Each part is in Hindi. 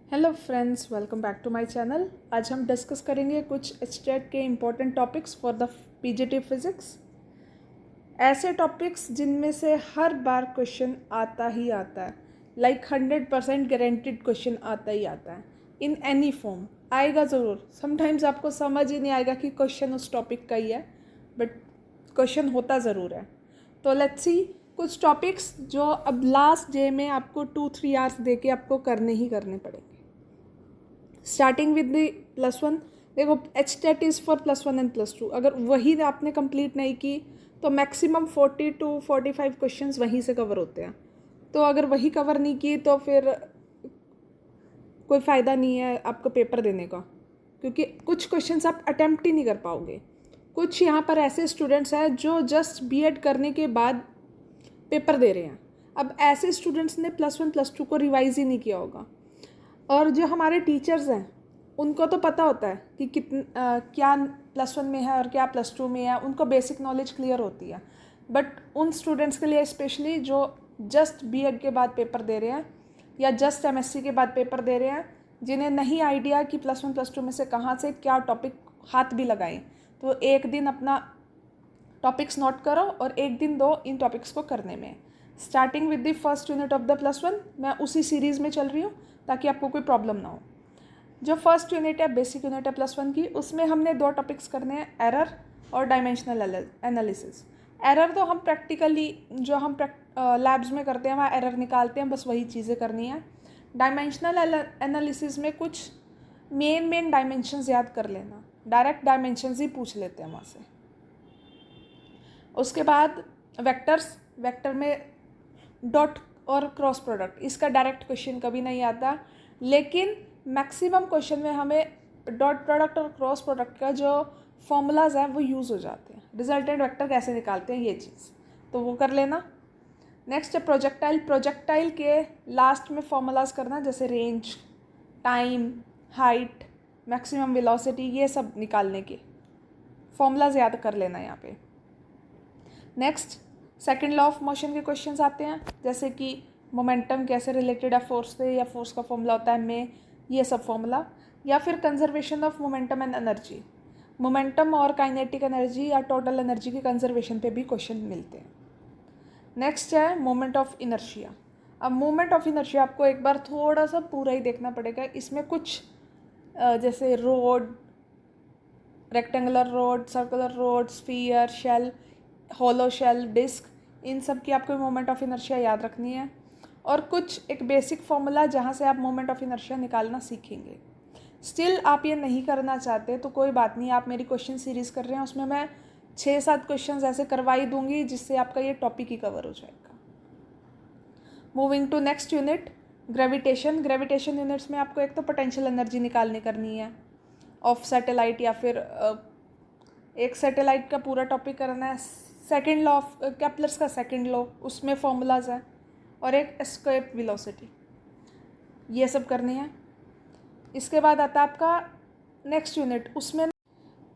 Hello friends, welcome back to my channel. आज हम डिस्कस करेंगे कुछ एचटेट के important topics for the PGT physics. ऐसे टॉपिक्स जिनमें से हर बार क्वेश्चन आता ही आता है, लाइक 100% गारंटीड क्वेश्चन आता ही आता है। इन एनी फॉर्म आएगा ज़रूर। समटाइम्स आपको समझ ही नहीं आएगा कि क्वेश्चन उस टॉपिक का ही है, बट क्वेश्चन होता ज़रूर है। तो लेट्स सी कुछ टॉपिक्स जो अब लास्ट डे में आपको 2-3 आवर्स दे के आपको करने ही करने पड़ेंगे। Starting with the +1। देखो, एचटेट इज़ फॉर +1 एंड +2। अगर वही आपने कंप्लीट नहीं की तो मैक्सिमम 40 to 45 क्वेश्चंस वहीं से कवर होते हैं। तो अगर वही कवर नहीं की तो फिर कोई फ़ायदा नहीं है आपको पेपर देने का, क्योंकि कुछ क्वेश्चंस आप अटेम्प्ट ही नहीं कर पाओगे। कुछ यहाँ पर ऐसे स्टूडेंट्स हैं जो जस्ट बीएड करने के बाद पेपर दे रहे हैं। अब ऐसे स्टूडेंट्स ने +1 +2 को रिवाइज़ ही नहीं किया होगा। और जो हमारे टीचर्स हैं उनको तो पता होता है कि क्या +1 में है और क्या +2 में है, उनको बेसिक नॉलेज क्लियर होती है। बट उन स्टूडेंट्स के लिए स्पेशली जो जस्ट बीएड के बाद पेपर दे रहे हैं या जस्ट एमएससी के बाद पेपर दे रहे हैं, जिन्हें नहीं आइडिया कि +1 +2 में से कहाँ से क्या टॉपिक हाथ भी लगाएं, तो एक दिन अपना टॉपिक्स नोट करो और एक दिन दो इन टॉपिक्स को करने में। Starting with the first unit of the +1, मैं उसी सीरीज़ में चल रही हूँ ताकि आपको कोई प्रॉब्लम ना हो। जो फर्स्ट यूनिट है, बेसिक यूनिट है +1 की, उसमें हमने 2 टॉपिक्स करने हैं, एरर और डायमेंशनल एनालिसिस। एरर तो हम प्रैक्टिकली जो हम लैब्स में करते हैं वहाँ एरर निकालते हैं, बस वही चीज़ें करनी है। डायमेंशनल एनालिसिस में कुछ मेन डायमेंशंस याद कर लेना, डायरेक्ट डायमेंशंस ही पूछ लेते हैं वहाँ से। उसके बाद वेक्टर में डॉट और क्रॉस प्रोडक्ट, इसका डायरेक्ट क्वेश्चन कभी नहीं आता, लेकिन मैक्सिमम क्वेश्चन में हमें डॉट प्रोडक्ट और क्रॉस प्रोडक्ट का जो फॉर्मूलाज हैं वो यूज़ हो जाते हैं। रिजल्टेंट वेक्टर कैसे निकालते हैं ये चीज़, तो वो कर लेना। नेक्स्ट है प्रोजेक्टाइल के लास्ट में फॉर्मूलाज करना, जैसे range, time, height, maximum velocity, ये सब निकालने के फॉर्मूलाज याद कर लेना यहाँ पे। Next second law of motion के क्वेश्चंस आते हैं, जैसे कि मोमेंटम कैसे रिलेटेड है फोर्स से, या फोर्स का फॉर्मूला होता है में, ये सब फॉर्मूला। या फिर conservation of momentum and energy, momentum और काइनेटिक एनर्जी या टोटल एनर्जी के कंजर्वेशन पे भी क्वेश्चन मिलते हैं। नेक्स्ट है मोमेंट ऑफ इनर्शिया। अब मोमेंट ऑफ इनर्शिया आपको एक बार थोड़ा सा पूरा ही देखना पड़ेगा। इसमें कुछ जैसे rod, rectangular rod, circular rod, sphere, shell, hollow shell, disc, इन सब की आपको मोमेंट ऑफ इनर्शिया याद रखनी है। और कुछ एक बेसिक फॉर्मूला जहाँ से आप मोमेंट ऑफ इनर्शिया निकालना सीखेंगे। स्टिल आप ये नहीं करना चाहते तो कोई बात नहीं, आप मेरी क्वेश्चन सीरीज़ कर रहे हैं, उसमें मैं 6-7 क्वेश्चंस ऐसे करवाई दूंगी जिससे आपका ये टॉपिक ही कवर हो जाएगा। Moving to next unit, gravitation units में आपको एक तो पोटेंशियल एनर्जी निकालनी करनी है ऑफ सैटेलाइट, या फिर एक सैटेलाइट का पूरा टॉपिक करना है। सेकंड लॉ ऑफ केप्लर्स का सेकंड लॉ, उसमें फॉर्मूलाज है, और एक एस्केप वेलोसिटी, ये सब करनी है। इसके बाद आता है आपका नेक्स्ट यूनिट,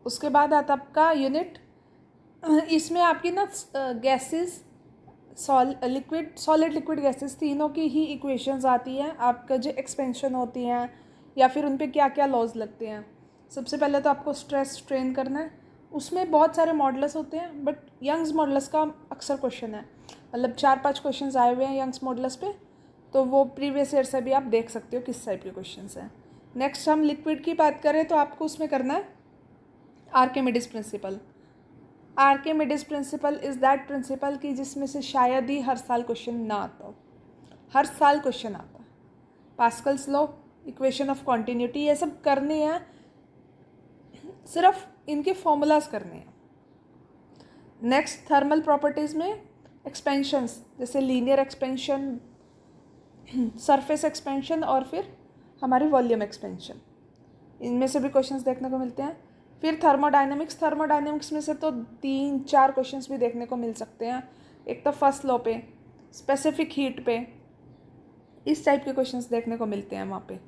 उसके बाद आता है आपका यूनिट, इसमें आपकी ना गैसेस, सॉलिड लिक्विड गैसेस, तीनों की ही इक्वेशंस आती हैं। आपका जो एक्सपेंशन होती हैं या फिर उन पे क्या क्या लॉज लगते हैं। सबसे पहले तो आपको स्ट्रेस स्ट्रेन करना है, उसमें बहुत सारे मॉडल्स होते हैं, बट यंग्स मॉडल्स का अक्सर क्वेश्चन है, मतलब 4-5 क्वेश्चन आए हुए हैं यंग्स मॉडल्स पे, तो वो प्रीवियस ईयर से भी आप देख सकते हो किस टाइप के क्वेश्चन हैं। नेक्स्ट हम लिक्विड की बात करें तो आपको उसमें करना है Archimedes principle. Archimedes principle is that principle कि जिसमें से शायद ही हर साल क्वेश्चन ना आता हो, हर साल क्वेश्चन आता है। Pascal's law, equation of continuity, ये सब करने हैं, सिर्फ इनके फॉर्मूलाज करने हैं। नेक्स्ट थर्मल प्रॉपर्टीज़ में एक्सपेंशंस, जैसे लीनियर एक्सपेंशन, सरफेस एक्सपेंशन और फिर हमारी वॉल्यूम एक्सपेंशन, इनमें से भी क्वेश्चंस देखने को मिलते हैं। फिर थर्मोडाइनमिक्स में से तो 3-4 क्वेश्चंस भी देखने को मिल सकते हैं। एक तो फर्स्ट लॉ पे, स्पेसिफिक हीट पे, इस टाइप के क्वेश्चंस देखने को मिलते हैं वहाँ पे।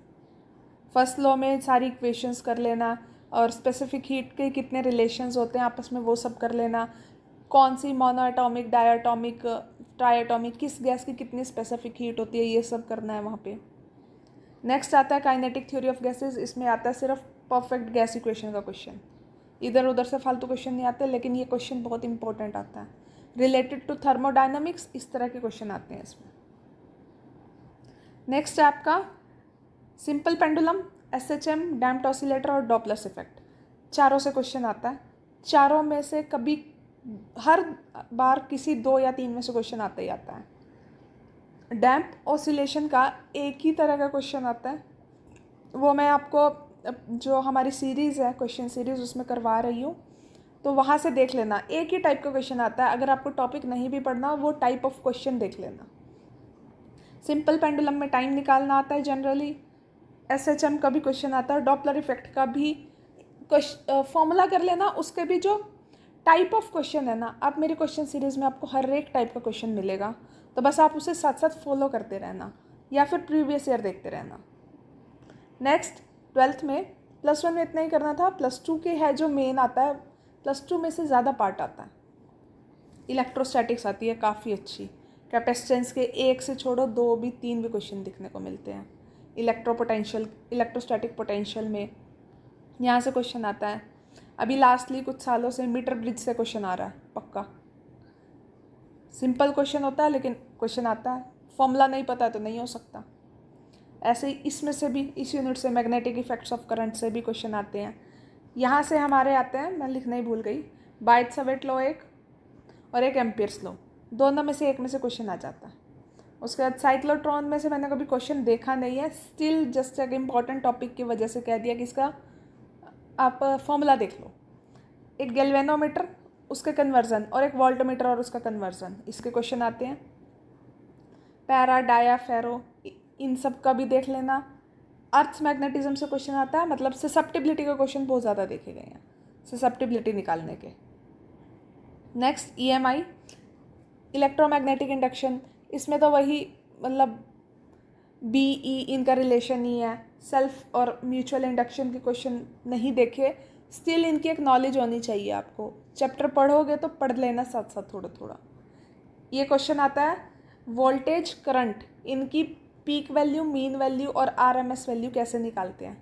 फर्स्ट लॉ में सारी इक्वेशंस कर लेना, और स्पेसिफिक हीट के कितने रिलेशंस होते हैं आपस में वो सब कर लेना। कौन सी मोनोएटॉमिक, डायएटॉमिक, ट्राइएटॉमिक, किस गैस की कितनी स्पेसिफिक हीट होती है, ये सब करना है वहाँ पे। नेक्स्ट आता है काइनेटिक थ्योरी ऑफ गैसेस। इसमें आता है सिर्फ परफेक्ट गैस इक्वेशन का क्वेश्चन, इधर उधर से फालतू क्वेश्चन नहीं आते, लेकिन ये क्वेश्चन बहुत इंपॉर्टेंट आता है। रिलेटेड टू थर्मोडायनामिक्स, इस तरह के क्वेश्चन आते हैं इसमें। नेक्स्ट है आपका simple pendulum, SHM, damped oscillator और डॉपलर इफेक्ट। चारों से क्वेश्चन आता है। चारों में से कभी हर बार किसी 2 या 3 में से क्वेश्चन आता ही आता है। डैम्प ऑसिलेशन का एक ही तरह का क्वेश्चन आता है, वो मैं आपको जो हमारी सीरीज़ है क्वेश्चन सीरीज़ उसमें करवा रही हूँ, तो वहाँ से देख लेना। एक ही टाइप का क्वेश्चन आता है, अगर आपको टॉपिक नहीं भी पढ़ना वो टाइप ऑफ क्वेश्चन देख लेना। सिंपल पेंडुलम में टाइम निकालना आता है जनरली। एसएचएम का भी क्वेश्चन आता है, डॉपलर इफेक्ट का भी फॉर्मूला कर लेना। उसके भी जो टाइप ऑफ क्वेश्चन है ना, आप मेरी क्वेश्चन सीरीज़ में आपको हर एक टाइप का क्वेश्चन मिलेगा, तो बस आप उसे साथ साथ फॉलो करते रहना या फिर प्रीवियस ईयर देखते रहना। नेक्स्ट 12th में, +1 में इतना ही करना था। +2 के है जो मेन आता है, +2 में से ज़्यादा पार्ट आता है। इलेक्ट्रोस्टैटिक्स आती है काफ़ी अच्छी, कैपेसिटेंस के 1 से छोड़ो 2 भी 3 भी क्वेश्चन दिखने को मिलते हैं। इलेक्ट्रोपोटेंशियल, इलेक्ट्रोस्टैटिक पोटेंशियल में यहाँ से क्वेश्चन आता है। अभी लास्टली कुछ सालों से मीटर ब्रिज से क्वेश्चन आ रहा है पक्का। सिंपल क्वेश्चन होता है लेकिन क्वेश्चन आता है, फॉर्मूला नहीं पता है तो नहीं हो सकता। ऐसे ही इसमें से भी, इस यूनिट से मैग्नेटिक इफेक्ट्स ऑफ करंट से भी क्वेश्चन आते हैं। यहाँ से हमारे आते हैं, मैं लिखना ही भूल गई, बाइट-सवेट लॉ एक और एक एम्पियर्स लॉ, दोनों में से एक में से क्वेश्चन आ जाता है। उसके बाद साइक्लोट्रॉन में से मैंने कभी क्वेश्चन देखा नहीं है, स्टिल जस्ट एक इम्पॉर्टेंट टॉपिक की वजह से कह दिया कि इसका आप फॉर्मूला देख लो। एक गैल्वेनोमीटर, उसके कन्वर्जन, और एक वोल्टमीटर और उसका कन्वर्जन, इसके क्वेश्चन आते हैं। पैरा, डाया, फेरो, इन सब का भी देख लेना। अर्थ मैग्नेटिज्म से क्वेश्चन आता है, मतलब ससेप्टिबिलिटी के क्वेश्चन बहुत ज़्यादा देखे गए हैं, ससेप्टिबिलिटी निकालने के। नेक्स्ट ईएमआई, इलेक्ट्रोमैग्नेटिक इंडक्शन, इसमें तो वही मतलब BE इनका रिलेशन ही है। सेल्फ और म्यूचुअल इंडक्शन के क्वेश्चन नहीं देखे, स्टिल इनकी एक नॉलेज होनी चाहिए आपको। चैप्टर पढ़ोगे तो पढ़ लेना साथ साथ थोड़ा थोड़ा। ये क्वेश्चन आता है वोल्टेज, करंट, इनकी पीक वैल्यू, मीन वैल्यू और RMS वैल्यू कैसे निकालते हैं,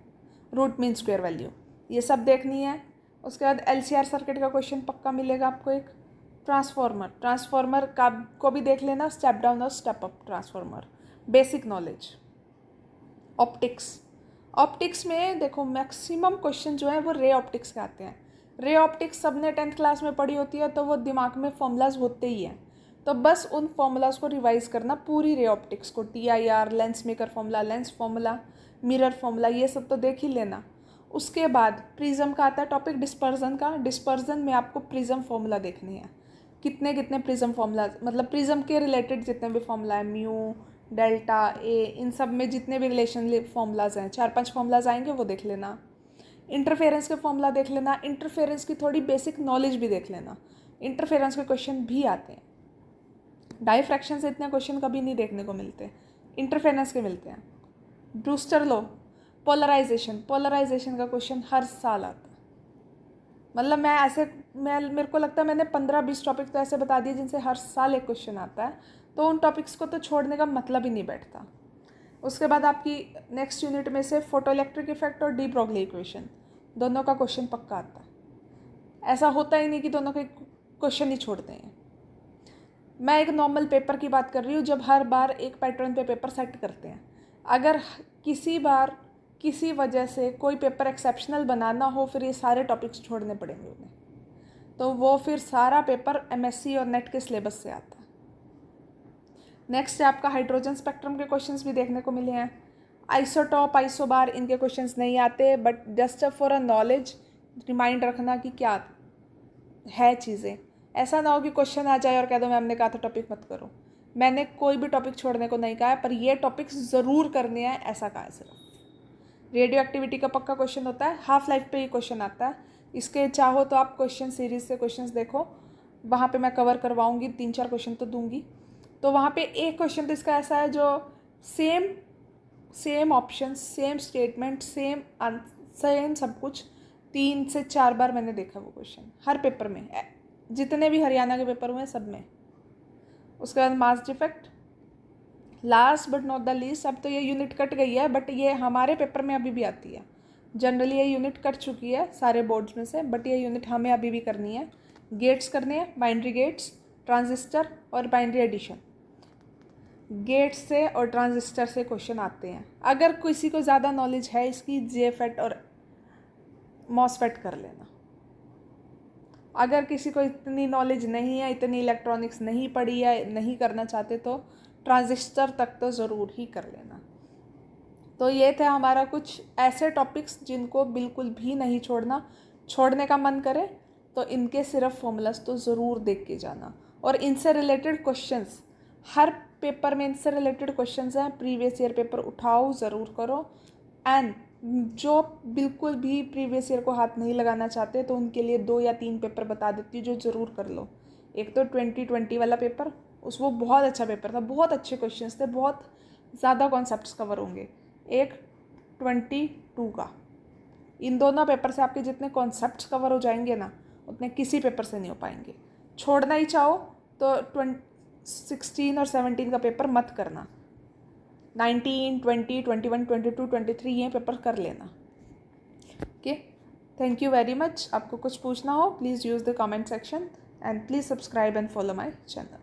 रूट मीन स्क्वायर वैल्यू, ये सब देखनी है। उसके बाद LCR सर्किट का क्वेश्चन पक्का मिलेगा आपको एक। ट्रांसफार्मर का को भी देख लेना, स्टेप डाउन और step up transformer, basic knowledge. Optics में देखो मैक्सिमम क्वेश्चन जो है वो रे ऑप्टिक्स के आते हैं। रे ऑप्टिक्स सबने 10th क्लास में पढ़ी होती है, तो वो दिमाग में फॉर्मूलाज होते ही हैं, तो बस उन फॉर्मूलाज को रिवाइज करना, पूरी रे ऑप्टिक्स को। TIR, lens maker formula, lens formula, mirror formula, ये सब तो देख ही लेना। उसके बाद प्रिज्म का आता है टॉपिक, डिस्पर्जन का। डिस्पर्जन में आपको प्रिज्म फॉर्मूला देखनी है, कितने कितने प्रिज्म फॉर्मूला, मतलब प्रिज्म के रिलेटेड जितने भी फॉर्मूला है, म्यू, डेल्टा, ए, इन सब में जितने भी रिलेशन फॉर्मूलाज हैं, 4-5 फॉर्मूलाज आएंगे, वो देख लेना। इंटरफेरेंस के फॉर्मूला देख लेना, इंटरफेरेंस की थोड़ी बेसिक नॉलेज भी देख लेना, इंटरफेरेंस के क्वेश्चन भी आते हैं। डाइफ्रैक्शन से इतने क्वेश्चन कभी नहीं देखने को मिलते, इंटरफेरेंस के मिलते हैं। ब्रूस्टर लॉ, पोलराइजेशन का क्वेश्चन हर साल आता है। मतलब मेरे को लगता है मैंने 15-20 टॉपिक तो ऐसे बता दिए जिनसे हर साल एक क्वेश्चन आता है, तो उन टॉपिक्स को तो छोड़ने का मतलब ही नहीं बैठता। उसके बाद आपकी नेक्स्ट यूनिट में से फोटो इलेक्ट्रिक इफेक्ट और डी ब्रोगली इक्वेशन, दोनों का क्वेश्चन पक्का आता है। ऐसा होता ही नहीं कि दोनों के क्वेश्चन ही छोड़ते हैं। मैं एक नॉर्मल पेपर की बात कर रही हूँ, जब हर बार एक पैटर्न पे पेपर सेट करते हैं। अगर किसी बार किसी वजह से कोई पेपर एक्सेप्शनल बनाना हो, फिर ये सारे टॉपिक्स छोड़ने पड़ेंगे उन्हें, तो वो फिर सारा पेपर MSc और नेट के सिलेबस से आता है। नेक्स्ट है आपका हाइड्रोजन स्पेक्ट्रम के क्वेश्चंस भी देखने को मिले हैं। आइसोटॉप, आइसोबार, इनके क्वेश्चंस नहीं आते, but just for a knowledge remind रखना कि क्या है चीज़ें। ऐसा ना हो कि क्वेश्चन आ जाए और कह दो मैम ने कहा था टॉपिक मत करो। मैंने कोई भी टॉपिक छोड़ने को नहीं कहा है, पर ये टॉपिक्स ज़रूर करने हैं, ऐसा कहा है सिर्फ। रेडियो एक्टिविटी का पक्का क्वेश्चन होता है, हाफ लाइफ पे ये क्वेश्चन आता है। इसके चाहो तो आप क्वेश्चन सीरीज से क्वेश्चंस देखो, वहाँ पे मैं कवर करवाऊँगी, 3-4 क्वेश्चन तो दूंगी। तो वहाँ पे एक क्वेश्चन तो इसका ऐसा है जो same option, same statement, same सब कुछ 3 से 4 बार मैंने देखा वो क्वेश्चन, हर पेपर में, जितने भी हरियाणा के पेपर हुए सब में। उसके बाद mass defect, last but not the least, अब तो ये यूनिट कट गई है बट ये हमारे पेपर में अभी भी आती है। जनरली ये यूनिट कट चुकी है सारे बोर्ड्स में से, बट ये यूनिट हमें अभी भी करनी है। गेट्स करने हैं, बाइनरी गेट्स, ट्रांजिस्टर और बाइनरी एडिशन। गेट से और ट्रांजिस्टर से क्वेश्चन आते हैं। अगर किसी को ज़्यादा नॉलेज है इसकी, जेफेट और मॉसफेट कर लेना। अगर किसी को इतनी नॉलेज नहीं है, इतनी इलेक्ट्रॉनिक्स नहीं पढ़ी है, नहीं करना चाहते, तो ट्रांजिस्टर तक तो ज़रूर ही कर लेना। तो ये थे हमारा कुछ ऐसे टॉपिक्स जिनको बिल्कुल भी नहीं छोड़ना। छोड़ने का मन करे तो इनके सिर्फ फॉर्मूलाज तो ज़रूर देख के जाना, और इनसे रिलेटेड क्वेश्चंस, हर पेपर में इनसे रिलेटेड क्वेश्चंस हैं, प्रीवियस ईयर पेपर उठाओ ज़रूर करो। एंड जो बिल्कुल भी प्रीवियस ईयर को हाथ नहीं लगाना चाहते तो उनके लिए 2 या 3 पेपर बता देती हूँ जो ज़रूर कर लो। एक तो 2020 वाला पेपर, वो बहुत अच्छा पेपर था, बहुत अच्छे क्वेश्चंस थे, बहुत ज़्यादा कॉन्सेप्ट्स कवर होंगे। एक 22 का, इन दोनों पेपर से आपके जितने कॉन्सेप्ट्स कवर हो जाएंगे ना, उतने किसी पेपर से नहीं हो पाएंगे। छोड़ना ही चाहो तो 16 और 17 का पेपर मत करना, 19, 20, 21, 22, 23 ये पेपर कर लेना। Okay, thank you very much. आपको कुछ पूछना हो please use the comment section and please subscribe and follow my channel.